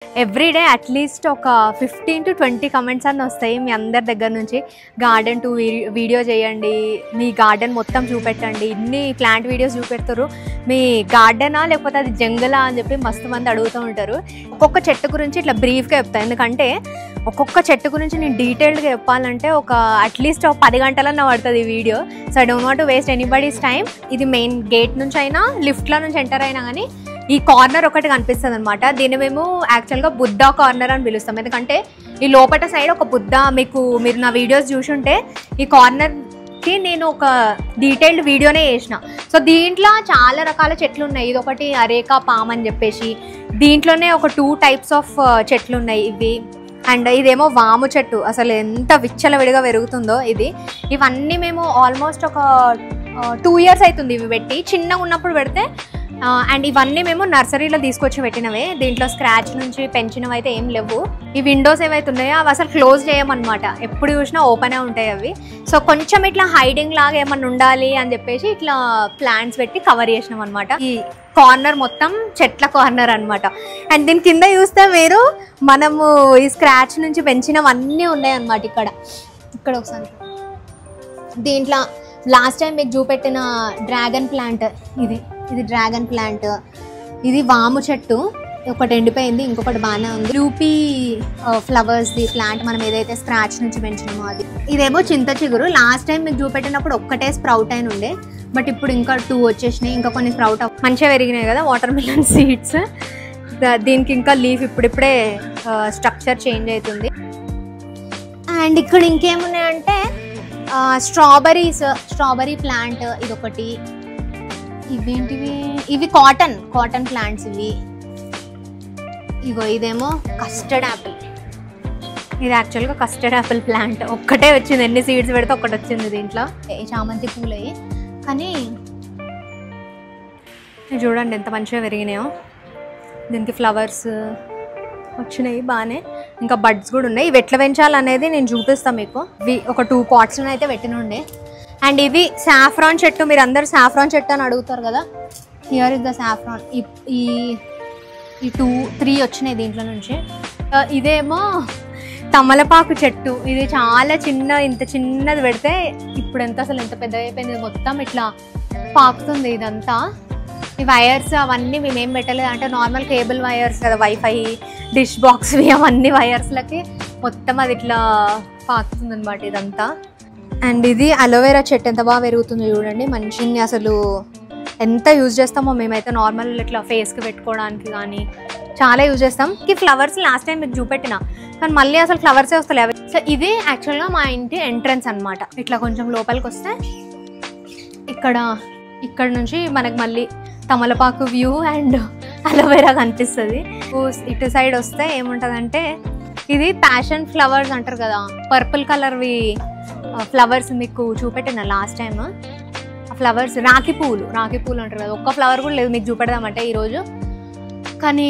Everyday at least ఒక 15 to 20 comments అన్నీ వస్తాయి మీ అందరి దగ్గర నుంచి. గార్డెన్ టూ వీడియో చేయండి, మీ గార్డెన్ మొత్తం చూపెట్టండి, ఇన్ని ప్లాంట్ వీడియోస్ చూపెడతారు, మీ గార్డెనా లేకపోతే అది జంగలా అని చెప్పి మస్తు మంది అడుగుతూ ఉంటారు. ఒక్కొక్క చెట్టు గురించి ఇట్లా బ్రీఫ్గా చెప్తాను, ఎందుకంటే ఒక్కొక్క చెట్టు గురించి నేను డీటెయిల్డ్గా చెప్పాలంటే అట్లీస్ట్ ఒక 10 గంటలన్నా పడుతుంది ఈ video. So I don't want to waste anybody's time. ఇది మెయిన్ గేట్ నుంచి అయినా లిఫ్ట్లో నుంచి ఎంటర్ అయినా కానీ ఈ కార్నర్ ఒకటి కనిపిస్తుంది అనమాట. దీన్ని మేము యాక్చువల్గా బుద్ధ కార్నర్ అని పిలుస్తాం, ఎందుకంటే ఈ లోపల సైడ్ ఒక బుద్ధ, మీరు నా వీడియోస్ చూసుంటే ఈ కార్నర్కి నేను ఒక డీటెయిల్డ్ వీడియోనే చేసిన. సో దీంట్లో చాలా రకాల చెట్లు ఉన్నాయి. ఇది ఒకటి అరేకా పామ్ అని చెప్పేసి, దీంట్లోనే ఒక 2 types ఆఫ్ చెట్లు ఉన్నాయి ఇవి. అండ్ ఇదేమో వాము చెట్టు, అసలు ఎంత విచ్చలవిడిగా పెరుగుతుందో ఇది. ఇవన్నీ మేము ఆల్మోస్ట్ ఒక 2 years అవుతుంది ఇవి పెట్టి, చిన్నగా ఉన్నప్పుడు పెడితే. అండ్ ఇవన్నీ మేము నర్సరీలో తీసుకొచ్చి పెట్టినవే, దీంట్లో స్క్రాచ్ నుంచి పెంచినవి అయితే ఏం లేవు. ఈ విండోస్ ఏవైతే ఉన్నాయో అవి అసలు క్లోజ్ చేయమన్నమాట, ఎప్పుడు చూసినా ఓపెనే ఉంటాయి అవి. సో కొంచెం ఇట్లా హైడింగ్ లాగా ఏమన్నా ఉండాలి అని చెప్పేసి ఇట్లా ప్లాంట్స్ పెట్టి కవర్ చేసినాం అనమాట. ఈ కార్నర్ మొత్తం చెట్ల కార్నర్ అనమాట. అండ్ దీని కింద చూస్తే మీరు మనము ఈ స్క్రాచ్ నుంచి పెంచినవన్నీ ఉన్నాయన్నమాట. ఇక్కడ ఒకసారి దీంట్లో లాస్ట్ టైం మీకు చూపెట్టిన డ్రాగన్ ప్లాంట్, ఇది డ్రాగన్ ప్లాంట్, ఇది వాము చెట్టు, ఒకటి ఎండిపోయింది, ఇంకొకటి బాగానే ఉంది. రూపీ ఫ్లవర్స్ది ప్లాంట్ మనం ఏదైతే స్క్రాచ్ నుంచి పెంచినామో అది. ఇదేమో చింత చిగురు, లాస్ట్ టైం మీకు చూపెట్టినప్పుడు ఒక్కటే స్ప్రౌట్ అయిన ఉండే, బట్ ఇప్పుడు ఇంకా 2 వచ్చేసినాయి, ఇంకా కొన్ని స్ప్రౌట్ మంచిగా పెరిగినాయి కదా, వాటర్ మిలన్ సీడ్స్. దీనికి ఇంకా లీఫ్ ఇప్పుడిప్పుడే స్ట్రక్చర్ చేంజ్ అవుతుంది. అండ్ ఇక్కడ ఇంకేమున్నాయంటే స్ట్రాబెరీ ప్లాంట్, ఇదొకటి. ఇవేంటివి, ఇవి కాటన్ ప్లాంట్స్ ఇవి. ఇదేమో కస్టర్డ్ యాపిల్, ఇది యాక్చువల్గా కస్టర్డ్ యాపిల్ ప్లాంట్. ఒక్కటే వచ్చింది, ఎన్ని సీడ్స్ పెడితే ఒక్కటి వచ్చింది దీంట్లో. చామంతి పూలు అయ్యి, కానీ చూడండి ఎంత మంచిగా పెరిగినాయో. దీనికి ఫ్లవర్స్ వచ్చినాయి బాగానే, ఇంకా బడ్స్ కూడా ఉన్నాయి. ఇవి ఎట్లా పెంచాలనేది నేను చూపిస్తాను మీకు. ఇవి ఒక 2 pots అయితే పెట్టినుండే. అండ్ ఇవి సాఫ్రాన్ చెట్టు, మీరు అందరు సాఫ్రాన్ చెట్టు అని అడుగుతారు కదా, హియర్ ఇస్ ద సాఫ్రాన్. ఈ 2-3 వచ్చినాయి దీంట్లో నుంచి. ఇదేమో తమలపాకు చెట్టు, ఇది చాలా ఇంత చిన్నది పెడితే ఇప్పుడు అసలు ఎంత పెద్దగా అయిపోయింది, మొత్తం ఇట్లా పాకుతుంది ఇదంతా. ఈ వైర్స్ అవన్నీ మేమేం పెట్టలేదు, అంటే నార్మల్ కేబుల్ వైర్స్ కదా, వైఫై, డిష్ బాక్స్, అవన్నీ వైర్స్లకి మొత్తం అది ఇట్లా పాకుతుంది అనమాట ఇదంతా. అండ్ ఇది అలోవెరా చెట్టు, ఎంత బాగా పెరుగుతుంది చూడండి, మంచిగా. అసలు ఎంత యూజ్ చేస్తామో మేమైతే, నార్మల్ ఇట్లా ఫేస్కి పెట్టుకోవడానికి కానీ చాలా యూజ్ చేస్తాం. ఈ ఫ్లవర్స్ లాస్ట్ టైం మీకు చూపెట్టిన, కానీ మళ్ళీ అసలు ఫ్లవర్సే వస్తలేవు. సో ఇది యాక్చువల్గా మా ఇంటి ఎంట్రన్స్ అనమాట. ఇట్లా కొంచెం లోపలికి వస్తే ఇక్కడ నుంచి మనకు మళ్ళీ తమలపాకు వ్యూ అండ్ అలోవెరా కనిపిస్తుంది. ఇటు సైడ్ వస్తే ఏముంటుందంటే, ఇది ప్యాషన్ ఫ్లవర్స్ అంటారు కదా, పర్పుల్ కలర్వి ఫ్లవర్స్ మీకు చూపెట్టిన లాస్ట్ టైం. ఆ ఫ్లవర్స్ రాఖీ పూలు అంటారు కదా, ఒక్క ఫ్లవర్ కూడా లేదు మీకు చూపెడదామంటే ఈరోజు. కానీ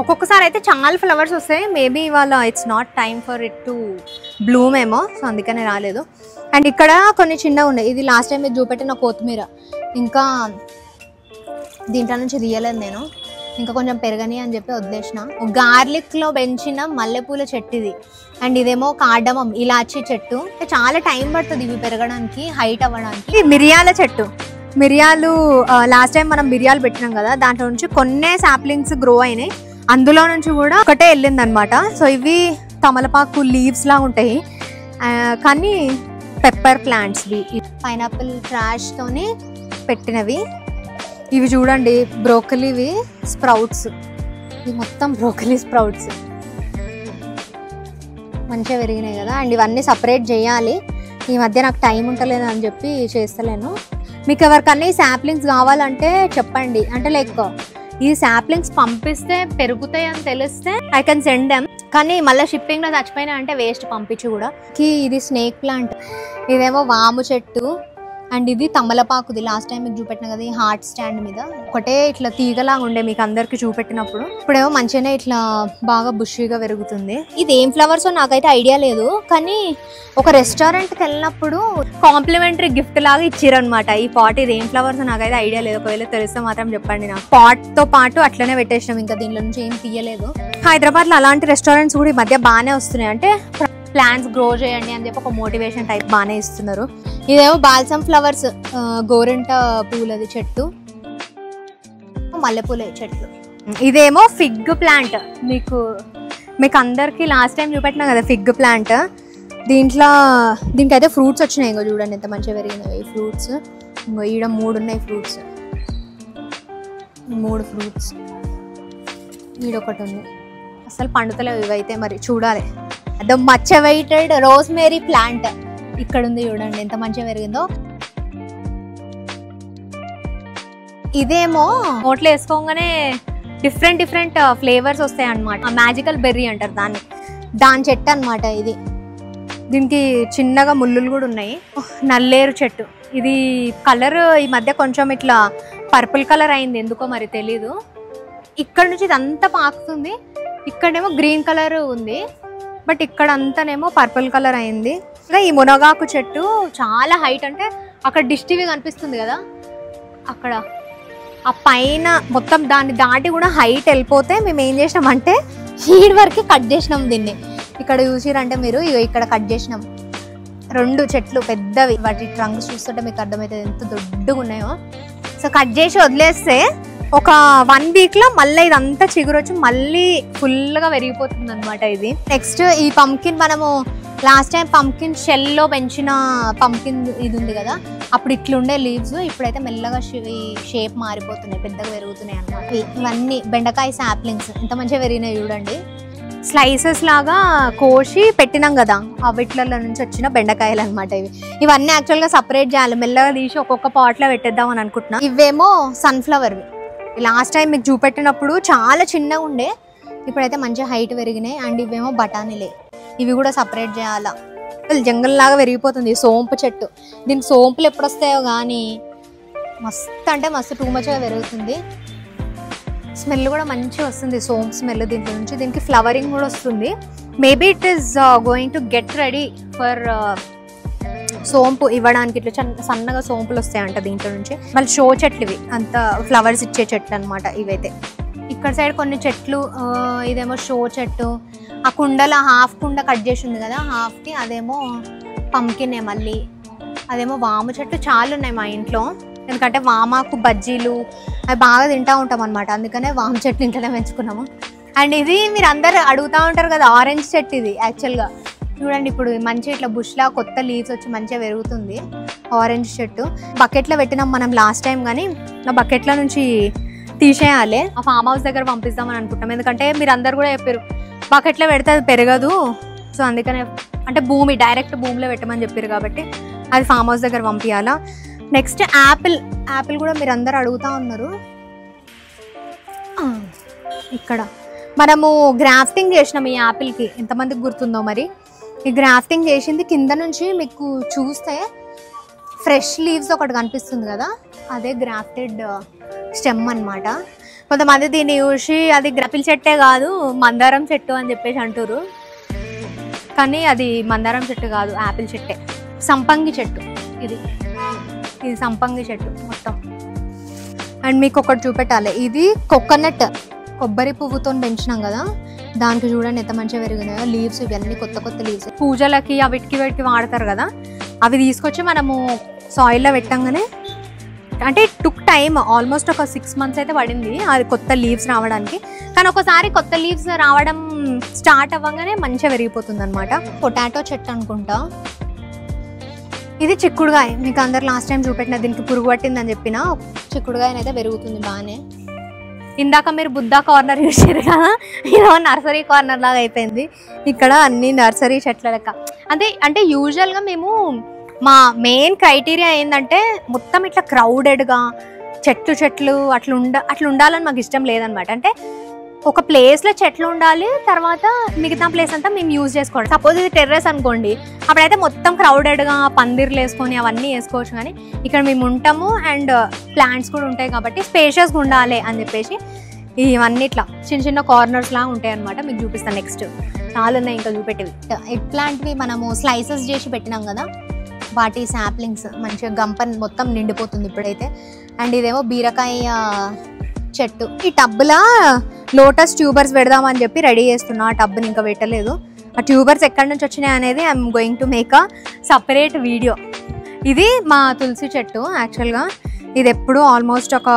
ఒక్కొక్కసారి అయితే చాలా ఫ్లవర్స్ వస్తాయి. మేబీ ఇవాళ it's not time for it to Bloom ఏమో, సో అందుకనే రాలేదు. అండ్ ఇక్కడ కొన్ని చిన్నగా ఉన్నాయి, ఇది లాస్ట్ టైం మీకు చూపెట్టిన కొత్తిమీర, ఇంకా దీంట్లో నుంచి తీయలేదు నేను, ఇంకా కొంచెం పెరగని అని చెప్పి వదిలేసిన. గార్లిక్లో పెంచిన మల్లెపూల చెట్టు ఇది. అండ్ ఇదేమో కార్డమం, ఇలాచీ చెట్టు. చాలా టైం పడుతుంది ఇవి పెరగడానికి, హైట్ అవ్వడానికి. మిరియాల చెట్టు, మిరియాలు లాస్ట్ టైం మనం మిరియాలు పెట్టినాం కదా, దాంట్లో నుంచి కొన్ని సాప్లింగ్స్ గ్రో అయినాయి, అందులో నుంచి కూడా ఒకటే వెళ్ళింది అనమాట. సో ఇవి తమలపాకు లీవ్స్ లా ఉంటాయి, కానీ పెప్పర్ ప్లాంట్స్. పైనాపిల్ ట్రాష్తోని పెట్టినవి. ఇవి చూడండి బ్రోకలీవి స్ప్రౌట్స్, ఇవి మొత్తం బ్రోకలీ స్ప్రౌట్స్ మంచిగా పెరిగినాయి కదా. అండ్ ఇవన్నీ సపరేట్ చేయాలి, ఈ మధ్య నాకు టైం ఉంటలేదు అని చెప్పి చేస్తలేను. మీకు ఎవరికన్నా ఈ సాప్లింగ్స్ కావాలంటే చెప్పండి, అంటే లైక్ ఈ సాప్లింగ్స్ పంపిస్తే పెరుగుతాయి అని తెలిస్తే ఐ కెన్ సెండ్ దెమ్. కానీ మళ్ళీ షిప్పింగ్లో చచ్చిపోయినా అంటే వేస్ట్ పంపించి కూడా. ఇది స్నేక్ ప్లాంట్, ఇదేమో వాము చెట్టు. అండ్ ఇది తమలపాకుది, లాస్ట్ టైం మీకు చూపెట్టిన కదా ఈ హార్ట్ స్టాండ్ మీద ఒకటే ఇట్లా తీగలాగా ఉండే మీకు అందరికి చూపెట్టినప్పుడు. ఇప్పుడేమో మంచిగానే ఇట్లా బాగా బుషీగా పెరుగుతుంది. ఇది ఏం ఫ్లవర్స్ నాకైతే ఐడియా లేదు, కానీ ఒక రెస్టారెంట్కి వెళ్ళినప్పుడు కాంప్లిమెంటరీ గిఫ్ట్ లాగా ఇచ్చిరనమాట ఈ పాట్. ఇది ఏం ఫ్లవర్స్ నాకైతే ఐడియా లేదు, ఒకవేళ తెలిస్తే మాత్రం చెప్పండి నాకు. పాట్ తో పాటు అట్లనే పెట్టేసినాం, ఇంకా దీనిలో నుంచి ఏం తీయలేదు. హైదరాబాద్లో అలాంటి రెస్టారెంట్స్ కూడా ఈ మధ్య బాగానే వస్తున్నాయి, అంటే ప్లాంట్స్ గ్రో చేయండి అని చెప్పి ఒక మోటివేషన్ టైప్ బాగానే ఇస్తున్నారు. ఇదేమో బాల్సమ్ ఫ్లవర్స్, గోరింట పూలది చెట్టు, మల్లెపూల చెట్లు. ఇదేమో ఫిగ్ ప్లాంట్, మీకు అందరికి లాస్ట్ టైం చూపెట్టినా కదా ఫిగ్ ప్లాంట్. దీనికైతే ఫ్రూట్స్ వచ్చినాయి, ఇంకో చూడండి ఎంత మంచిగా పెరిగినాయి ఫ్రూట్స్. ఇంకో ఈడ 3 ఉన్నాయి ఫ్రూట్స్, 3 ఫ్రూట్స్, ఈడొకటి ఉంది. అసలు పండుతలేవు ఇవైతే, మరి చూడాలి. The much awaited rosemary plant ఇక్కడ ఉంది, చూడండి ఎంత మంచిగా పెరిగిందో. ఇదేమో నోట్లో వేసుకోగానే డిఫరెంట్ ఫ్లేవర్స్ వస్తాయి అన్నమాట. మ్యాజికల్ బెర్రీ అంటారు దాని చెట్టు అన్నమాట ఇది. దీనికి చిన్నగా ముళ్ళులు కూడా ఉన్నాయి. నల్లేరు చెట్టు, ఇది కలర్ ఈ మధ్య కొంచెం ఇట్లా పర్పుల్ కలర్ అయింది ఎందుకో మరి తెలీదు. ఇక్కడ నుంచి ఇదంతా పాకుతుంది, ఇక్కడేమో గ్రీన్ కలర్ ఉంది, బట్ ఇక్కడ అంతానేమో పర్పుల్ కలర్ అయింది. ఇంకా ఈ మునగాకు చెట్టు చాలా హైట్, అంటే అక్కడ డిష్ టీవీ కనిపిస్తుంది కదా, అక్కడ ఆ పైన మొత్తం దాన్ని దాటి కూడా హైట్ వెళ్ళిపోతే మేము ఏం చేసినామంటే హీడ్ వరకు కట్ చేసినాం దీన్ని. ఇక్కడ చూసిరంటే మీరు ఇక్కడ కట్ చేసినాం 2 చెట్లు పెద్దవి, వాటి ట్రంక్స్ చూస్తుంటే మీకు అర్థమవుతుంది ఎంత దొడ్డుగా ఉన్నాయో. సో కట్ చేసి వదిలేస్తే ఒక 1 వీక్లో మళ్ళీ ఇదంతా చిగురు వచ్చి మళ్ళీ ఫుల్గా పెరిగిపోతుంది అనమాట ఇది. నెక్స్ట్ ఈ పంకిన్, మనము లాస్ట్ టైం పంకిన్ షెల్లో పెంచిన పంకిన్ ఇది ఉంది కదా, అప్పుడు ఇట్లుండే లీవ్స్, ఇప్పుడైతే మెల్లగా షేప్ మారిపోతున్నాయి, పెద్దగా పెరుగుతున్నాయి అనమాట. ఇవన్నీ బెండకాయ సాప్లింగ్స్ ఎంత మంచిగా పెరిగినాయి చూడండి. స్లైసెస్ లాగా కోసి పెట్టినాం కదా, వీటిలలో నుంచి వచ్చిన బెండకాయలు అనమాట ఇవన్నీ యాక్చువల్గా సపరేట్ చేయాలి, మెల్లగా తీసి ఒక్కొక్క పాట్లో పెట్టేద్దాం అని అనుకుంటున్నా. ఇవేమో సన్ఫ్లవర్వి, లాస్ట్ టైం మీకు చూపెట్టినప్పుడు చాలా చిన్నగా ఉండే, ఇప్పుడైతే మంచిగా హైట్ పెరిగినాయి. అండ్ ఇవేమో బఠానీలే, ఇవి కూడా సపరేట్ చేయాలా. జంగల్ లాగా పెరిగిపోతుంది. సోంపు చెట్టు, దీనికి సోంపులు ఎప్పుడు వస్తాయో కానీ మస్తు అంటే మస్తు టూ మచ్గా పెరుగుతుంది. స్మెల్ కూడా మంచిగా వస్తుంది, సోంపు స్మెల్ దీంట్లో నుంచి. దీనికి ఫ్లవరింగ్ కూడా వస్తుంది. Maybe it is going to get ready for సోంపు ఇవ్వడానికి. ఇట్లా సన్నగా సోంపులు వస్తాయంట దీంట్లో నుంచి. మళ్ళీ షో చెట్లు ఇవి, అంత ఫ్లవర్స్ ఇచ్చే చెట్లు అనమాట ఇవైతే. ఇక్కడ సైడ్ కొన్ని చెట్లు, ఇదేమో షో చెట్టు. ఆ కుండల హాఫ్ కుండ కట్ చేసి ఉంది కదా, హాఫ్కి అదేమో పంకినే. మళ్ళీ అదేమో వాము చెట్టు. చాలా ఉన్నాయి మా ఇంట్లో, ఎందుకంటే వామాకు బజ్జీలు అవి బాగా తింటూ ఉంటాం అనమాట, అందుకనే వాము చెట్లు ఇంట్లోనే పెంచుకున్నాము. అండ్ ఇది మీరు అందరు అడుగుతూ ఉంటారు కదా, ఆరెంజ్ చెట్టు ఇది యాక్చువల్గా. చూడండి ఇప్పుడు మంచి ఇట్లా బుష్లా కొత్త లీవ్స్ వచ్చి మంచిగా పెరుగుతుంది ఆరెంజ్ చెట్టు. బకెట్లో పెట్టినాం మనం లాస్ట్ టైం, కానీ ఆ బకెట్ల నుంచి తీసేయాలి. ఆ ఫామ్ హౌస్ దగ్గర పంపిస్తామని అనుకుంటాం, ఎందుకంటే మీరు అందరు కూడా చెప్పారు బకెట్లో పెడితే అది పెరగదు, సో అందుకనే అంటే డైరెక్ట్ భూమిలో పెట్టమని చెప్పారు కాబట్టి అది ఫామ్ హౌస్ దగ్గర పంపించాలా. నెక్స్ట్ యాపిల్ కూడా మీరు అందరు అడుగుతూ ఉన్నారు. ఇక్కడ మనము గ్రాఫ్టింగ్ చేసినాం ఈ యాపిల్కి, ఎంతమందికి గుర్తుందో మరి. ఈ గ్రాఫ్టింగ్ చేసింది కింద నుంచి మీకు చూస్తే ఫ్రెష్ లీవ్స్ ఒకటి కనిపిస్తుంది కదా, అదే గ్రాఫ్టెడ్ స్టెమ్ అనమాట. కొంతమంది దీన్ని చూసి అది గ్రాపిల్ చెట్టే కాదు మందారం చెట్టు అని చెప్పేసి అంటారు, కానీ అది మందారం చెట్టు కాదు, యాపిల్ చెట్టే. సంపంగి చెట్టు ఇది సంపంగి చెట్టు మొత్తం. అండ్ మీకు ఒకటి చూపెట్టాలి, ఇది కోకోనట్, కొబ్బరి పువ్వుతో పెంచినాం కదా, దానికి చూడండి ఎంత మంచిగా పెరిగినాయో లీవ్స్. ఇవన్నీ కొత్త లీవ్స్, పూజలకి వీటికి వాడతారు కదా, అవి తీసుకొచ్చి మనము సాయిల్లో పెట్టంగానే, అంటే టుక్ టైమ్ ఆల్మోస్ట్ ఒక 6 months అయితే పడింది అది కొత్త లీవ్స్ రావడానికి. కానీ ఒకసారి కొత్త లీవ్స్ రావడం స్టార్ట్ అవ్వగానే మంచిగా పెరిగిపోతుంది అనమాట. పొటాటో చెట్టు అనుకుంటా. ఇది చిక్కుడుగాయ, మీకు అందరు లాస్ట్ టైం చూపెట్టిన దీనికి పురుగు పట్టిందని చెప్పిన చిక్కుడుగాయనైతే పెరుగుతుంది బాగానే. ఇందాక మీరు బుద్ధా కార్నర్ చూసారు కదా, ఇదో నర్సరీ కార్నర్ లాగా అయిపోయింది. ఇక్కడ అన్ని నర్సరీ చెట్ల లెక్క. అంటే యూజువల్గా మేము మా మెయిన్ క్రైటీరియా ఏంటంటే మొత్తం ఇట్లా క్రౌడెడ్గా చెట్లు అట్లా ఉండాలని మాకు ఇష్టం లేదనమాట. అంటే ఒక ప్లేస్లో చెట్లు ఉండాలి, తర్వాత మిగతా ప్లేస్ అంతా మేము యూజ్ చేసుకోవాలి. సపోజ్ ఇది టెర్రస్ అనుకోండి, అప్పుడైతే మొత్తం క్రౌడెడ్గా పందిర్లు వేసుకొని అవన్నీ వేసుకోవచ్చు. కానీ ఇక్కడ మేము ఉంటాము అండ్ ప్లాంట్స్ కూడా ఉంటాయి కాబట్టి స్పేషియస్గా ఉండాలి అని చెప్పేసి ఇవన్నీ ఇట్లా చిన్న చిన్న కార్నర్స్ లాగా ఉంటాయి అనమాట. మీకు చూపిస్తాను నెక్స్ట్. చాలా ఉన్నాయి ఇంకా చూపెట్టేవి. ఎగ్ ప్లాంట్వి మనము స్లైసెస్ చేసి పెట్టినాం కదా, వాటి శాప్లింగ్స్ మంచిగా గంప మొత్తం నిండిపోతుంది ఇప్పుడైతే. అండ్ ఇదేమో బీరకాయ చెట్టు. ఈ టబ్లా లోటస్ ట్యూబర్స్ పెడదామని చెప్పి రెడీ చేస్తున్నా. ఆ టబ్ని ఇంకా పెట్టలేదు. ఆ ట్యూబర్స్ ఎక్కడి నుంచి వచ్చినాయి అనేది I'm going to make a separate video. ఇది మా తులసి చెట్టు. యాక్చువల్గా ఇది ఎప్పుడు ఆల్మోస్ట్ ఒక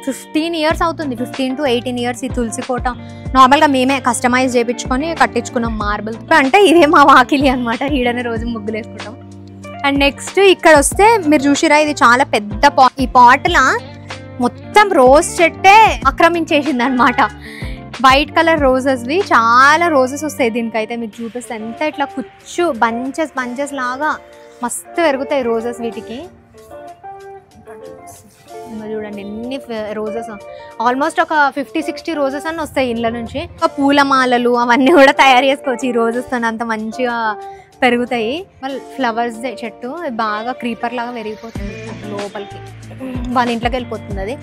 15 years అవుతుంది, 15 to 18 years. ఈ తులసి కోట నార్మల్గా మేమే కస్టమైజ్ చేయించుకొని కట్టించుకున్నాం మార్బుల్. అంటే ఇదే మా వాకిలి అనమాట, ఈడనే రోజు ముగ్గులు వేసుకుంటాం. అండ్ నెక్స్ట్ ఇక్కడ వస్తే మీరు చూసిరా, ఇది చాలా పెద్ద పాట్. ఈ పాట్లా మొత్తం రోజ్ చెట్టే ఆక్రమించేసింది అనమాట. వైట్ కలర్ రోజెస్వి, చాలా రోజెస్ వస్తాయి దీనికైతే. మీకు చూపిస్తే ఎంత ఇట్లా కుచ్చు బంచెస్ లాగా మస్తు పెరుగుతాయి రోజెస్ వీటికి. చూడండి ఎన్ని రోజెస్, ఆల్మోస్ట్ ఒక 50-60 రోజెస్ అన్నీ వస్తాయి ఇళ్ళ నుంచి. పూలమాలలు అవన్నీ కూడా తయారు చేసుకోవచ్చు ఈ రోజెస్తో, అంత మంచిగా పెరుగుతాయి. మళ్ళీ ఫ్లవర్స్ చెట్టు బాగా క్రీపర్ లాగా పెరిగిపోతుంది లోపలికి, వాళ్ళ ఇంట్లోకి వెళ్ళిపోతుంది అది.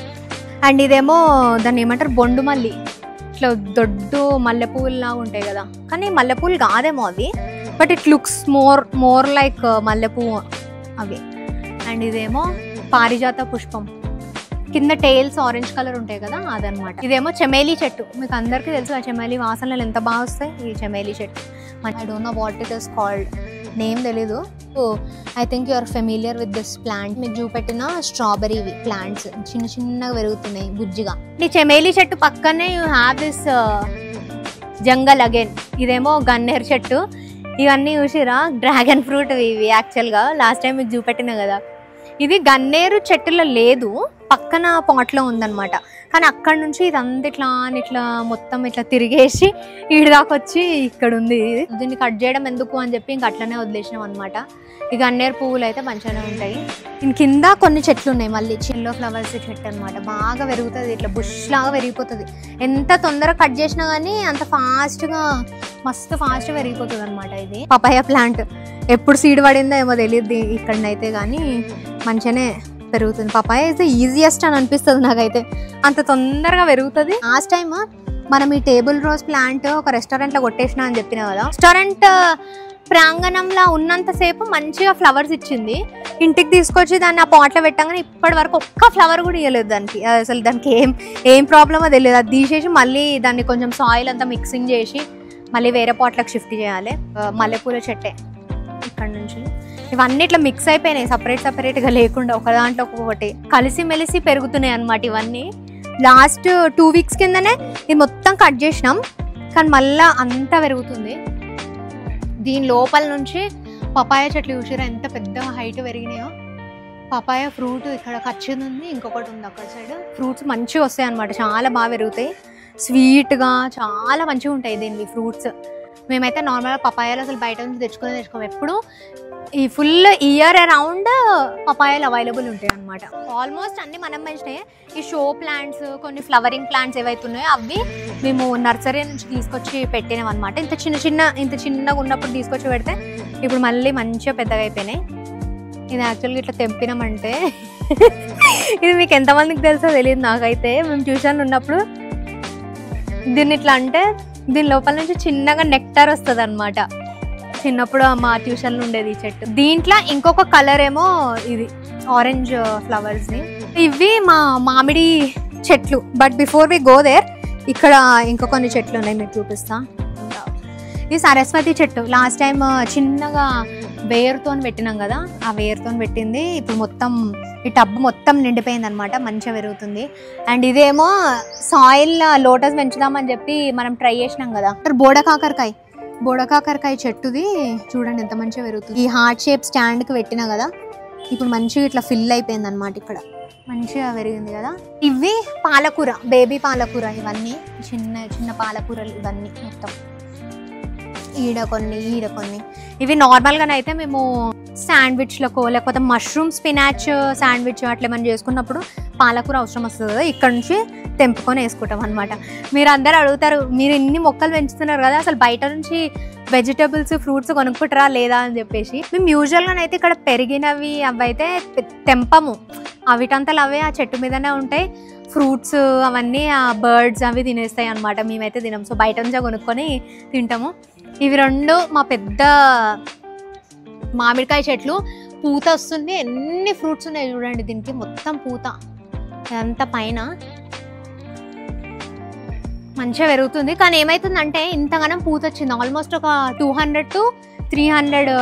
అండ్ ఇదేమో దాన్ని ఏమంటారు, బొండు మల్లి. ఇట్లా దొడ్డు మల్లెపూలు లాగా ఉంటాయి కదా, కానీ మల్లెపూలు కాదేమో అవి, but it looks more like మల్లెపువ్వు అవి. అండ్ ఇదేమో పారిజాత పుష్పం, కింద టైల్స్ ఆరెంజ్ కలర్ ఉంటాయి కదా అదనమాట. ఇదేమో చెమేలి చెట్టు. మీకు అందరికీ తెలుసు ఆ చెమేలి వాసనలు ఎంత బాగా వస్తాయి. ఈ చెమేలి చెట్టు I don't know what it is called, name తెలీదు. So I think you are familiar with this plant. మీకు చూపెట్టిన స్ట్రాబెరీ ప్లాంట్స్ చిన్నగా పెరుగుతున్నాయి బుజ్జిగా. ఈ చెమేలి చెట్టు పక్కనే you have this jungle again. ఇదేమో గన్నేరు చెట్టు. ఇవన్నీ చూసిరా డ్రాగన్ ఫ్రూట్ ఇవి. యాక్చువల్గా లాస్ట్ టైం మీకు చూపెట్టిన కదా, ఇది గన్నేరు చెట్టులో లేదు, పక్కన పాట్లో ఉందన్నమాట. కానీ అక్కడ నుంచి ఇదంతా ఇట్లా మొత్తం ఇట్లా తిరిగేసి ఈడిదాకా వచ్చి ఇక్కడ ఉంది. దీన్ని కట్ చేయడం ఎందుకు అని చెప్పి ఇంక అట్లనే వదిలేసినాం అనమాట. ఈ గన్నేరు పువ్వులు అయితే మంచిగానే ఉంటాయి. కింద కొన్ని చెట్లు ఉన్నాయి మళ్ళీ, చిల్లో ఫ్లవర్స్ చెట్టు అనమాట. బాగా పెరుగుతుంది, ఇట్లా బుష్ లాగా పెరిగిపోతుంది. ఎంత తొందరగా కట్ చేసినా కానీ అంత మస్తు ఫాస్ట్గా పెరిగిపోతుంది అనమాట. ఇది పపాయ ప్లాంట్. ఎప్పుడు సీడ్ పడిందో ఏమో తెలియదు ఇక్కడనైతే, కానీ మంచిగానే పెరుగుతుంది. పపాయ అయితే ఈజియెస్ట్ అని అనిపిస్తుంది నాకైతే, అంత తొందరగా పెరుగుతుంది. లాస్ట్ టైం మనం ఈ టేబుల్ రోజ్ ప్లాంట్ ఒక రెస్టారెంట్లో కొట్టేసినా అని చెప్పినా కదా, రెస్టారెంట్ ప్రాంగణంలో ఉన్నంతసేపు మంచిగా ఫ్లవర్స్ ఇచ్చింది. ఇంటికి తీసుకొచ్చి దాన్ని ఆ పాట్లో పెట్టగానే ఇప్పటి వరకు ఒక్క ఫ్లవర్ కూడా ఇవ్వలేదు దానికి. అసలు దానికి ఏం ప్రాబ్లమో తెలియదు. అది తీసేసి మళ్ళీ దాన్ని కొంచెం సాయిల్ అంతా మిక్సింగ్ చేసి మళ్ళీ వేరే పాట్లకు షిఫ్ట్ చేయాలి. మల్లెపూల చెట్టే ఇక్కడ నుంచి. ఇవన్నీ ఇట్లా మిక్స్ అయిపోయినాయి, సపరేట్గా లేకుండా ఒక దాంట్లో ఒక్కొక్కటి కలిసి మెలిసి పెరుగుతున్నాయి అన్నమాట ఇవన్నీ. లాస్ట్ 2 weeks కిందనే ఇది మొత్తం కట్ చేసినాం, కానీ మళ్ళీ అంతా పెరుగుతుంది. దీని లోపల నుంచి పపాయ చెట్లు చూసారా ఎంత పెద్దగా హైట్ పెరిగినాయో. పపాయ ఫ్రూట్ ఇక్కడ ఖచ్చితంగా ఉంది, ఇంకొకటి ఉంది అక్కడ సైడ్. ఫ్రూట్స్ మంచిగా వస్తాయి అన్నమాట, చాలా బాగా పెరుగుతాయి, స్వీట్గా చాలా మంచిగా ఉంటాయి దీన్ని ఫ్రూట్స్. మేమైతే నార్మల్గా పపాయాలు అసలు బయట నుంచి తెచ్చుకోము. ఎప్పుడు ఈ ఫుల్ ఇయర్ అరౌండ్ పపాయాలు అవైలబుల్ ఉంటాయి అన్నమాట. ఆల్మోస్ట్ అన్ని మనం పెంచినాయి. ఈ షో ప్లాంట్స్, కొన్ని ఫ్లవరింగ్ ప్లాంట్స్ ఏవైతే ఉన్నాయో అవి మేము నర్సరీ నుంచి తీసుకొచ్చి పెట్టినాం అనమాట. ఇంత చిన్నగా ఉన్నప్పుడు తీసుకొచ్చి పెడితే ఇప్పుడు మళ్ళీ మంచిగా పెద్దగా అయిపోయినాయి. ఇది యాక్చువల్గా ఇట్లా తెంపినామంటే ఇది మీకు ఎంతమందికి తెలుసో తెలియదు, నాకైతే మేము ట్యూషన్లో ఉన్నప్పుడు దీన్ని ఇట్లా అంటే దీని లోపల నుంచి చిన్నగా నెక్టార్ వస్తుంది అనమాట. చిన్నప్పుడు మా ట్యూషన్లో ఉండేది ఈ చెట్టు. దీంట్లో ఇంకొక కలర్ ఏమో ఇది ఆరెంజ్ ఫ్లవర్స్ని. ఇవి మా మామిడి చెట్లు. But before we go there, ఇక్కడ ఇంకో కొన్ని చెట్లు ఉన్నాయి, మీకు చూపిస్తా. ఇది సరస్వతి చెట్టు. లాస్ట్ టైం చిన్నగా వేరుతో పెట్టినాం కదా, ఆ వేరుతో పెట్టింది ఇప్పుడు మొత్తం ఈ టబ్ మొత్తం నిండిపోయింది అనమాట, మంచిగా పెరుగుతుంది. అండ్ ఇదేమో సాయిల్ లోటస్ పెంచుదామని చెప్పి మనం ట్రై చేసినాం కదా, బోడకాకరకాయ చెట్టుది చూడండి ఎంత మంచిగా పెరుగుతుంది. ఈ హార్ట్ షేప్ స్టాండ్కి పెట్టినా కదా, ఇప్పుడు మంచిగా ఇట్లా ఫిల్ అయిపోయింది అనమాట, ఇక్కడ మంచిగా పెరిగింది కదా. ఇవి పాలకూర, బేబీ పాలకూర. ఇవన్నీ చిన్న పాలకూరలు ఇవన్నీ మొత్తం. ఈడ కొన్ని ఇవి నార్మల్గానైతే మేము శాండ్విచ్లకో లేకపోతే మష్రూమ్ స్పినాచ్ శాండ్విచ్ అట్లా మనం చేసుకున్నప్పుడు పాలకూర అవసరం వస్తుంది కదా, ఇక్కడ నుంచి తెంపుకొని వేసుకుంటాం అనమాట. మీరు అందరూ అడుగుతారు, మీరు ఇన్ని మొక్కలు పెంచుతున్నారు కదా, అసలు బయట నుంచి వెజిటబుల్స్ ఫ్రూట్స్ కొనుక్కుంటారా లేదా అని చెప్పేసి. మేము యూజువల్గానైతే ఇక్కడ పెరిగినవి అవైతే తెంపము, అవిటంతలు అవే ఆ చెట్టు మీదనే ఉంటాయి. ఫ్రూట్స్ అవన్నీ ఆ బర్డ్స్ అవి తినేస్తాయి అనమాట, మేమైతే తినము. సో బయట నుంచే కొనుక్కొని తింటాము. ఇవి రెండు మా పెద్ద మామిడికాయ చెట్లు, పూత వస్తుంది, ఎన్ని ఫ్రూట్స్ ఉన్నాయి చూడండి దీనికి, మొత్తం పూత అంత పైన మంచిగా పెరుగుతుంది. కానీ ఏమవుతుందంటే ఇంతగానం పూత వచ్చింది, ఆల్మోస్ట్ ఒక 200 to 300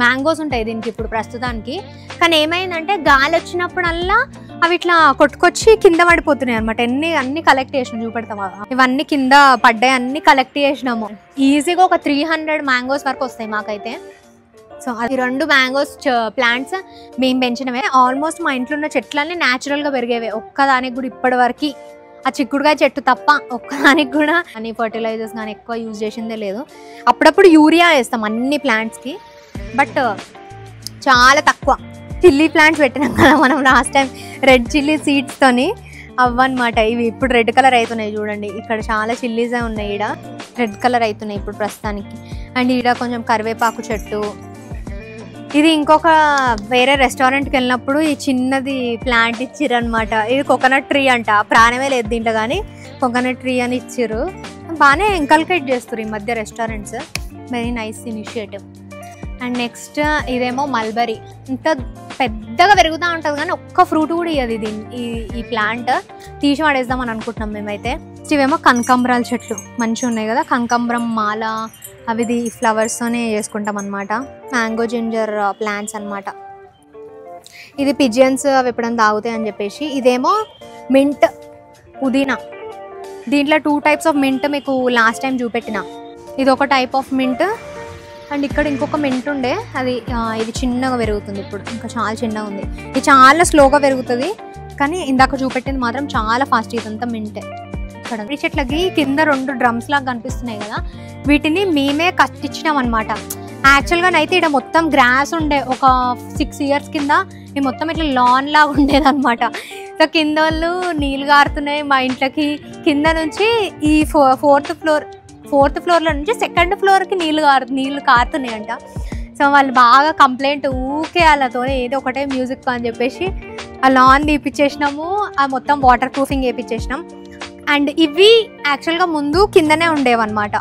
మ్యాంగోస్ ఉంటాయి దీనికి ఇప్పుడు ప్రస్తుతానికి. కానీ ఏమైందంటే గాలి వచ్చినప్పుడల్లా అవి ఇట్లా కొట్టుకొచ్చి కింద పడిపోతున్నాయి అనమాట. అన్ని కలెక్ట్ చేసినాం, చూపెడతాం. ఇవన్నీ కింద పడ్డాయి, అన్ని కలెక్ట్ చేసినాము. ఈజీగా ఒక 300 మ్యాంగోస్ వరకు వస్తాయి మాకైతే. సో అది 2 మ్యాంగోస్ ప్లాంట్స్ మేము పెంచినవే. ఆల్మోస్ట్ మా ఇంట్లో ఉన్న చెట్లన్నీ న్యాచురల్గా పెరిగేవే, ఒక్కదానికి కూడా ఇప్పటి వరకు ఆ చిక్కుడుకాయ చెట్టు తప్ప ఒక్కదానికి కూడా అన్ని ఫర్టిలైజర్స్ కానీ ఎక్కువ యూజ్ చేసిందే లేదు. అప్పుడప్పుడు యూరియా వేస్తాం అన్ని ప్లాంట్స్కి, బట్ చాలా తక్కువ. చిల్లీ ప్లాంట్స్ పెట్టినాం కదా మనం లాస్ట్ టైం, రెడ్ చిల్లీ సీడ్స్తోని అవ్వన్నమాట. ఇవి ఇప్పుడు రెడ్ కలర్ అవుతున్నాయి చూడండి, ఇక్కడ చాలా చిల్లీసే ఉన్నాయి, ఈడ రెడ్ కలర్ అవుతున్నాయి ఇప్పుడు ప్రస్తుతానికి. అండ్ ఈడ కొంచెం కరివేపాకు చెట్టు. ఇది ఇంకొక వేరే రెస్టారెంట్కి వెళ్ళినప్పుడు ఈ చిన్నది ప్లాంట్ ఇచ్చిర్రు అనమాట. ఇది కోకోనట్ ట్రీ అంట, ప్రాణమే లేదు దీంట్లో, కానీ కోకోనట్ ట్రీ అని ఇచ్చిర్రు. బాగానే ఇంకల్కేట్ చేస్తారు ఈ మధ్య restaurants, very nice initiative. And next ఇదేమో మల్బరీ, ఇంత పెద్దగా పెరుగుతూ ఉంటుంది కానీ ఒక్క ఫ్రూట్ కూడా ఇవ్వదు ఈ ప్లాంట్. తీసి పడేద్దామని అనుకుంటున్నాం మేమైతే. ఇవేమో కనకాంబరాల చెట్లు మంచిగా ఉన్నాయి కదా, కనకాంబరం మాల అవి ఈ ఫ్లవర్స్తోనే చేసుకుంటాం అనమాట. మ్యాంగో జింజర్ ప్లాంట్స్ అనమాట. ఇది పిజియన్స్ అవి ఎప్పుడైనా తాగుతాయి అని చెప్పేసి. ఇదేమో మింట్ పుదీనా, దీంట్లో 2 types ఆఫ్ మింట్ మీకు లాస్ట్ టైం చూపెట్టిన. ఇది ఒక టైప్ ఆఫ్ మింట్, అండ్ ఇక్కడ ఇంకొక మింట్ ఉండే, ఇది చిన్నగా పెరుగుతుంది ఇప్పుడు, ఇంకా చాలా చిన్నగా ఉంది. ఇది చాలా స్లోగా పెరుగుతుంది, కానీ ఇందాక చూపెట్టింది మాత్రం చాలా ఫాస్ట్. ఇదంతా మింటే. ఇక్కడ ఈ చెట్లకి కింద 2 డ్రమ్స్ లాగా కనిపిస్తున్నాయి కదా, వీటిని మేమే కట్టించినాం అనమాట. యాక్చువల్గానైతే ఇక్కడ మొత్తం గ్రాస్ ఉండే, ఒక 6 years కింద ఈ మొత్తం ఇట్లా లాన్ లాగా ఉండేది అనమాట. సో కింద వాళ్ళు నీళ్ళు కారుతున్నాయి మా ఇంట్లోకి, కింద నుంచి ఈ 4th ఫ్లోర్లో నుంచి 2nd ఫ్లోర్కి నీళ్ళు కారుతున్నాయి అంట. సో వాళ్ళు బాగా కంప్లైంట్, ఊకే వాళ్ళతో ఏదో ఒకటే మ్యూజిక్ అని చెప్పేసి ఆ లాన్ తీపిచ్చేసినాము, ఆ మొత్తం వాటర్ ప్రూఫింగ్ వేయించేసినాం. అండ్ ఇవి యాక్చువల్గా ముందు కిందనే ఉండేవన్నమాట.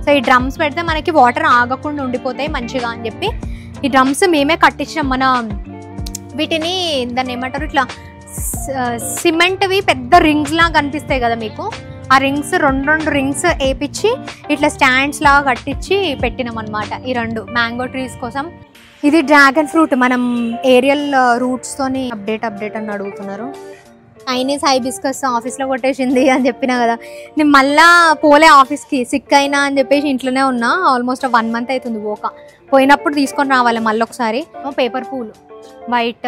సో ఈ డ్రమ్స్ పెడితే మనకి వాటర్ ఆగకుండా ఉండిపోతాయి మంచిగా అని చెప్పి ఈ డ్రమ్స్ మేమే కట్టించినాం. వీటిని దాన్ని ఏమంటారు, ఇట్లా సిమెంట్వి పెద్ద రింగ్స్ లాగా కనిపిస్తాయి కదా మీకు, ఆ రింగ్స్ 2 రింగ్స్ వేపించి ఇట్లా స్టాండ్స్ లాగా కట్టించి పెట్టినాం అనమాట ఈ 2 మ్యాంగో ట్రీస్ కోసం. ఇది డ్రాగన్ ఫ్రూట్, మనం ఏరియల్ రూట్స్తోని అప్డేట్ అని అడుగుతున్నారు. చైనీస్ హైబిస్కస్ ఆఫీస్లో కొట్టేసింది అని చెప్పినా కదా, నేను మళ్ళీ పోలే ఆఫీస్కి, సిక్ అయినా అని చెప్పేసి ఇంట్లోనే ఉన్నా. ఆల్మోస్ట్ 1 month అవుతుంది పోయినప్పుడు తీసుకొని రావాలి మళ్ళీ ఒకసారి. పేపర్ పూలు వైట్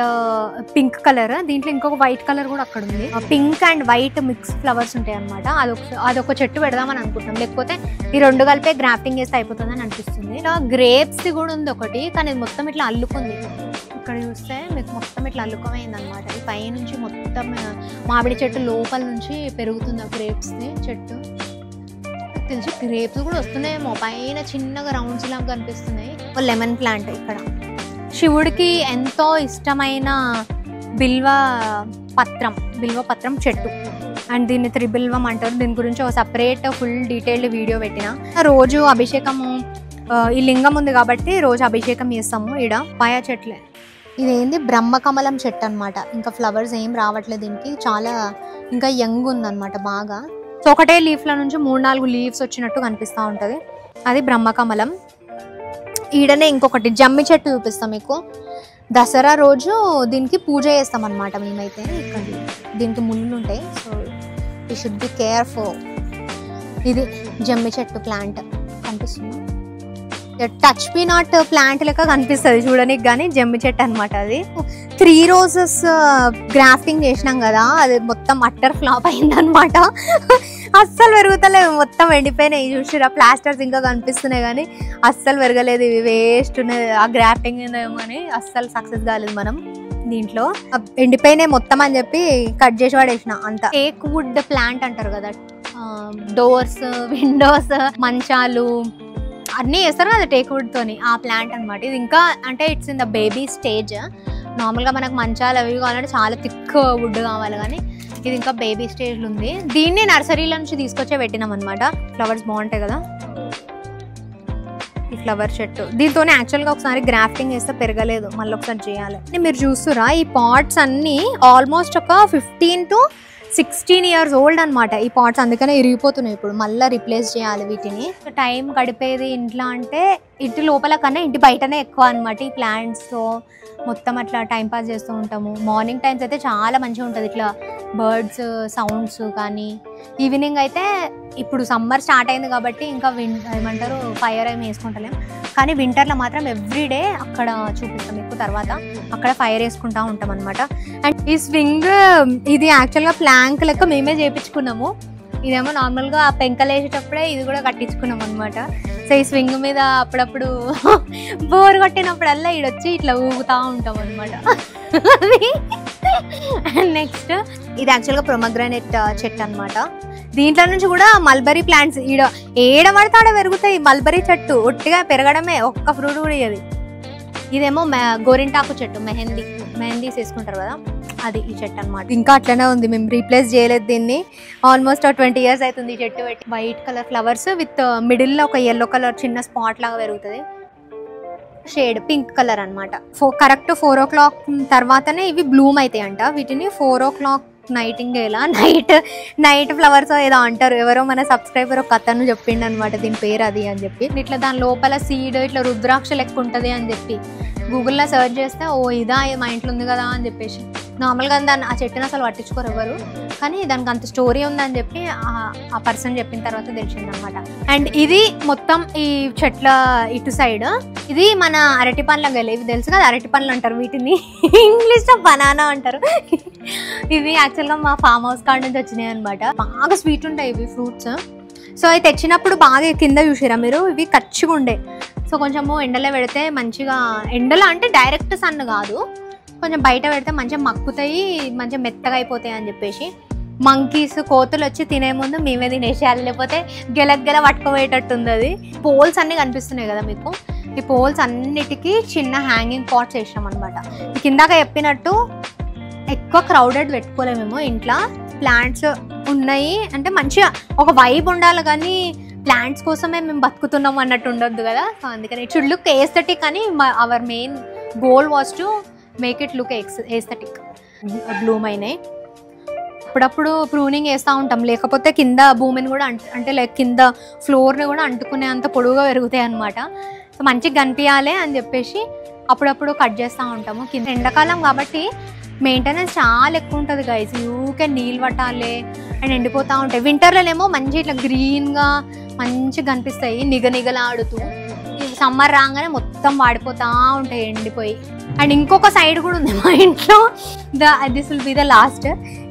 పింక్ కలర్, దీంట్లో ఇంకొక వైట్ కలర్ కూడా అక్కడ ఉంది. Pink and white mix flowers ఉంటాయి అనమాట. అదొక చెట్టు పెడదామని అనుకుంటున్నాం, లేకపోతే ఈ 2 కలిపే గ్రాఫ్టింగ్ చేస్తే అయిపోతుంది అని అనిపిస్తుంది. ఇలా గ్రేప్స్ కూడా ఉంది ఒకటి, కానీ ఇది మొత్తం ఇట్లా అల్లుకుంది. ఇక్కడ చూస్తే మీకు మొత్తం ఇట్లా అల్లుకమైంది అనమాట. ఈ పై నుంచి మొత్తం మామిడి చెట్టు లోపల నుంచి పెరుగుతుంది ఆ గ్రేప్స్ని చెట్టు. తెలిసి గ్రేప్స్ కూడా వస్తున్నాయేమో, పైన చిన్నగా రౌండ్స్ లాగా కనిపిస్తున్నాయి. లెమన్ ప్లాంట్ ఇక్కడ శివుడికి ఎంతో ఇష్టమైన బిల్వ పత్రం చెట్టు, అండ్ దీన్ని త్రిబిల్వం అంటారు. దీని గురించి ఒక సపరేట్ ఫుల్ డీటెయిల్డ్ వీడియో పెట్టిన. రోజు అభిషేకము, ఈ లింగం ఉంది కాబట్టి రోజు అభిషేకం చేస్తాము. ఈడ పాయ చెట్లే. ఇదేంది బ్రహ్మకమలం చెట్టు అనమాట. ఇంకా ఫ్లవర్స్ ఏం రావట్లేదు దీనికి, చాలా ఇంకా యంగ్ ఉందన్నమాట బాగా. సో ఒకటే లీఫ్ల నుంచి 3-4 లీవ్స్ వచ్చినట్టు కనిపిస్తూ ఉంటుంది. అది బ్రహ్మకమలం. ఈడనే ఇంకొకటి జమ్మి చెట్టు చూపిస్తాం మీకు. దసరా రోజు దీనికి పూజ చేస్తాం అనమాట మేమైతే. ఇక్కడ దీనికి ముళ్ళు ఉంటాయి, so you should be careful. ఇది జమ్మి చెట్టు ప్లాంట్ కనిపిస్తుంది, టచ్ మీ నాట్ ప్లాంట్ లెక్క కనిపిస్తుంది చూడడానికి, కానీ జమ్మి చెట్టు అనమాట. అది 3 roses గ్రాఫ్టింగ్ చేసినాం కదా, అది మొత్తం అట్టర్ ఫ్లాప్ అయిందనమాట. అస్సలు పెరుగుతలేవు, మొత్తం ఎండిపోయినాయి. చూసిరా ప్లాస్టర్స్ ఇంకా కనిపిస్తున్నాయి కానీ అస్సలు పెరగలేదు. ఇవి వేస్ట్ ఉన్నాయి. ఆ గ్రాఫ్టింగ్ ఏమో అని అస్సలు సక్సెస్ కాలేదు మనం దీంట్లో. ఎండిపోయినాయి మొత్తం అని చెప్పి కట్ చేసి పడేసిన అంత. టేక్ వుడ్ ప్లాంట్ అంటారు కదా, డోర్స్, విండోస్, మంచాలు అన్నీ వేస్తారు కదా టేక్ వుడ్ తోని, ఆ ప్లాంట్ అనమాట ఇది. ఇంకా అంటే it's in the baby stage. నార్మల్గా మనకు మంచాలు అవి కావాలంటే చాలా థిక్ వుడ్ కావాలి, కానీ ఇది ఇంకా బేబీ స్టేజ్లో ఉంది. దీన్ని నర్సరీలో నుంచి తీసుకొచ్చే పెట్టినాం అనమాట. ఫ్లవర్స్ బాగుంటాయి కదా, ఈ ఫ్లవర్ చెట్టు. దీంతోనే యాక్చువల్గా ఒకసారి గ్రాఫ్టింగ్ వేస్తే పెరగలేదు, మళ్ళీ ఒకసారి చేయాలి. మీరు చూస్తురా ఈ పాట్స్ అన్నీ ఆల్మోస్ట్ ఒక 15 to 16 years ఓల్డ్ అనమాట ఈ పాట్స్. అందుకనే ఇరిగిపోతున్నాయి. ఇప్పుడు మళ్ళీ రిప్లేస్ చేయాలి వీటిని. టైం గడిపేది ఇంట్లో అంటే ఇంటి లోపల కన్నా ఇంటి బయటనే ఎక్కువ అనమాట. ఈ ప్లాంట్స్తో మొత్తం అట్లా టైం పాస్ చేస్తూ ఉంటాము. మార్నింగ్ టైమ్స్ అయితే చాలా మంచిగా ఉంటుంది, ఇట్లా బర్డ్స్ సౌండ్స్. కానీ ఈవినింగ్ అయితే ఇప్పుడు సమ్మర్ స్టార్ట్ అయింది కాబట్టి ఇంకా ఏమంటారు ఫైర్ ఏమి వేసుకుంటలేం, కానీ వింటర్లో మాత్రం ఎవ్రీడే అక్కడ చూపిస్తాం ఎక్కువ. తర్వాత అక్కడ ఫైర్ వేసుకుంటూ ఉంటాం అనమాట. అండ్ ఈ స్వింగ్ ఇది యాక్చువల్గా ప్లాంక్ లెక్క మేమే చేయించుకున్నాము. ఇదేమో నార్మల్గా పెంకలు వేసేటప్పుడే ఇది కూడా కట్టించుకున్నాం అనమాట. సో ఈ స్వింగ్ మీద అప్పుడప్పుడు బోర్ కొట్టినప్పుడల్లా ఈడొచ్చి ఇట్లా ఊగుతూ ఉంటాం అనమాట. నెక్స్ట్ ఇది యాక్చువల్గా ప్రొమగ్రానేట్ చెట్టు అనమాట. దీంట్లో నుంచి కూడా మల్బరీ ప్లాంట్స్ ఏడ పడితే ఆడ పెరుగుతాయి. మల్బరీ చెట్టు ఒట్టిగా పెరగడమే, ఒక్క ఫ్రూట్ కూడా ఇయ్యది. ఇదేమో గోరింటాకు చెట్టు, మెహందీస్ వేసుకుంటారు కదా, అది ఈ చెట్టు అనమాట. ఇంకా అట్లనే ఉంది, మేము రీప్లేస్ చేయలేదు దీన్ని. ఆల్మోస్ట్ 20 years అవుతుంది ఈ చెట్టు పెట్టి. వైట్ కలర్ ఫ్లవర్స్ విత్ మిడిల్లో ఒక ఎల్లో కలర్ చిన్న స్పాట్ లాగా పెరుగుతుంది. షేడ్ పింక్ కలర్ అనమాట. కరెక్ట్ 4 o'clock తర్వాతనే ఇవి బ్లూమ్ అవుతాయి అంట. వీటిని 4 o'clock నైటింగేలా నైట్ ఫ్లవర్స్ ఏదో అంటారు. ఎవరో మన సబ్స్క్రైబర్ ఒక అతను చెప్పిండు అనమాట దీని పేరు అది అని చెప్పి. ఇట్లా దాని లోపల సీడ్ ఇట్లా రుద్రాక్ష లెక్క ఉంటుంది అని చెప్పి గూగుల్లో సర్చ్ చేస్తే ఓ ఇదా మా ఇంట్లో ఉంది కదా అని చెప్పేసి. నార్మల్గా దాన్ని ఆ చెట్టుని అసలు పట్టించుకోరు ఎవరు, కానీ దానికి అంత స్టోరీ ఉందని చెప్పి ఆ పర్సన్ చెప్పిన తర్వాత తెలిసింది అనమాట. అండ్ ఇది మొత్తం ఈ చెట్ల ఇటు సైడ్ ఇది మన అరటి పండ్ల గెల. ఇవి తెలుసు కదా అరటి పండ్లు అంటారు వీటిని, ఇంగ్లీష్లో బనానా అంటారు. ఇవి యాక్చువల్గా మా ఫామ్ హౌస్ కాడ నుంచి వచ్చినాయి అనమాట. బాగా స్వీట్ ఉంటాయి ఇవి ఫ్రూట్స్. సో అవి తెచ్చినప్పుడు బాగా కింద చూసారా మీరు, ఇవి కచ్చిగా ఉండే. సో కొంచెము ఎండలో పెడితే మంచిగా, ఎండలో అంటే డైరెక్ట్ సన్ కాదు, కొంచెం బయట పెడితే మంచిగా మక్కుతాయి, మంచిగా మెత్తగా అయిపోతాయి అని చెప్పేసి మంకీస్ కోతులు వచ్చి తినే ముందు మేమే తినేసేయాలి, లేకపోతే గెలగెల పట్టుకోబోయేటట్టుంది. అది పోల్స్ అన్నీ కనిపిస్తున్నాయి కదా మీకు, ఈ పోల్స్ అన్నిటికీ చిన్న హ్యాంగింగ్ పాట్స్ వేసాం అనమాట. కిందాక చెప్పినట్టు ఎక్కువ క్రౌడెడ్ పెట్టుకోలేమేమో, ఇంట్లో ప్లాంట్స్ ఉన్నాయి అంటే మంచిగా ఒక వైబ్ ఉండాలి, కానీ ప్లాంట్స్ కోసమే మేము బతుకుతున్నాం అన్నట్టు ఉండొద్దు కదా. సో అందుకని ఇట్ షుడ్ లుక్ ఏస్థెటిక్ అని our main goal was to make it look aesthetic. Bloom అయినాయి. అప్పుడప్పుడు ప్రూనింగ్ వేస్తూ ఉంటాం, లేకపోతే కింద భూమిని కూడా అంటే లైక్ కింద ఫ్లోర్ని కూడా అంటుకునే అంత పొడుగుగా పెరుగుతాయి అనమాట. సో మంచిగా కనిపించాలి అని చెప్పేసి అప్పుడప్పుడు కట్ చేస్తూ ఉంటాము. కింద ఎండాకాలం కాబట్టి మెయింటెనెన్స్ చాలా ఎక్కువ ఉంటుంది గైస్. ఊకే నీళ్ళు పట్టాలి అండ్ ఎండిపోతూ ఉంటాయి. వింటర్లోనేమో మంచి ఇట్లా గ్రీన్గా మంచిగా కనిపిస్తాయి నిగనిగలాడుతూ. సమ్మర్ రాగానే మొత్తం వాడిపోతూ ఉంటాయి ఎండిపోయి. అండ్ ఇంకొక సైడ్ కూడా ఉంది మా ఇంట్లో, this will be the last.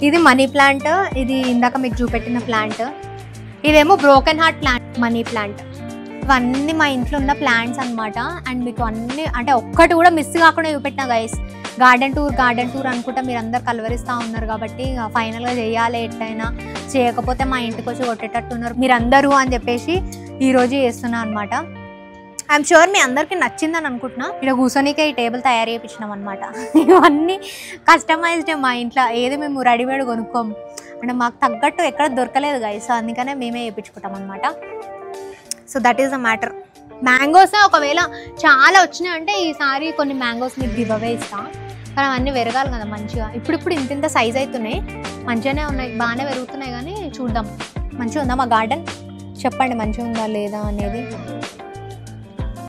ఇది మనీ ప్లాంట్, ఇది ఇందాక మీకు చూపెట్టిన ప్లాంట్. ఇదేమో broken heart plant, money plant. ఇవన్నీ మా ఇంట్లో ఉన్న ప్లాంట్స్ అనమాట. అండ్ మీకు అన్ని అంటే ఒక్కటి కూడా మిస్ కాకుండా చూపెట్టినా గైస్. గార్డెన్ టూర్ అనుకుంటా మీరు అందరు కలవరిస్తూ ఉన్నారు కాబట్టి ఫైనల్గా చేయాలి, ఎట్లయినా చేయకపోతే మా ఇంటికి వచ్చి కొట్టేటట్టు ఉన్నారు మీరందరూ అని చెప్పేసి ఈరోజు చేస్తున్నా అనమాట. ఐఎమ్ షూర్ మీ అందరికీ నచ్చిందని అనుకుంటున్నా. ఇక్కడ కూర్చొనికే ఈ టేబుల్ తయారు చేయించినాం అనమాట. ఇవన్నీ కస్టమైజ్డ్ మా ఇంట్లో, ఏది మేము రెడీమేడ్ కొనుక్కోము. అంటే మాకు తగ్గట్టు ఎక్కడ దొరకలేదు గైస్, అందుకనే మేమే చేయించుకుంటాం అనమాట. So that is the matter. Mangoes ఒకవేళ చాలా వచ్చినాయి అంటే ఈసారి కొన్ని మ్యాంగోస్ మీకు గివ్ అవే ఇస్తా, కానీ అవన్నీ పెరగాలి కదా మంచిగా. ఇప్పుడు ఇంత సైజ్ అవుతున్నాయి, మంచిగానే ఉన్నాయి, బాగానే పెరుగుతున్నాయి. కానీ చూద్దాం మంచిగా ఉందా మా గార్డెన్, చెప్పండి మంచిగా ఉందా లేదా అనేది.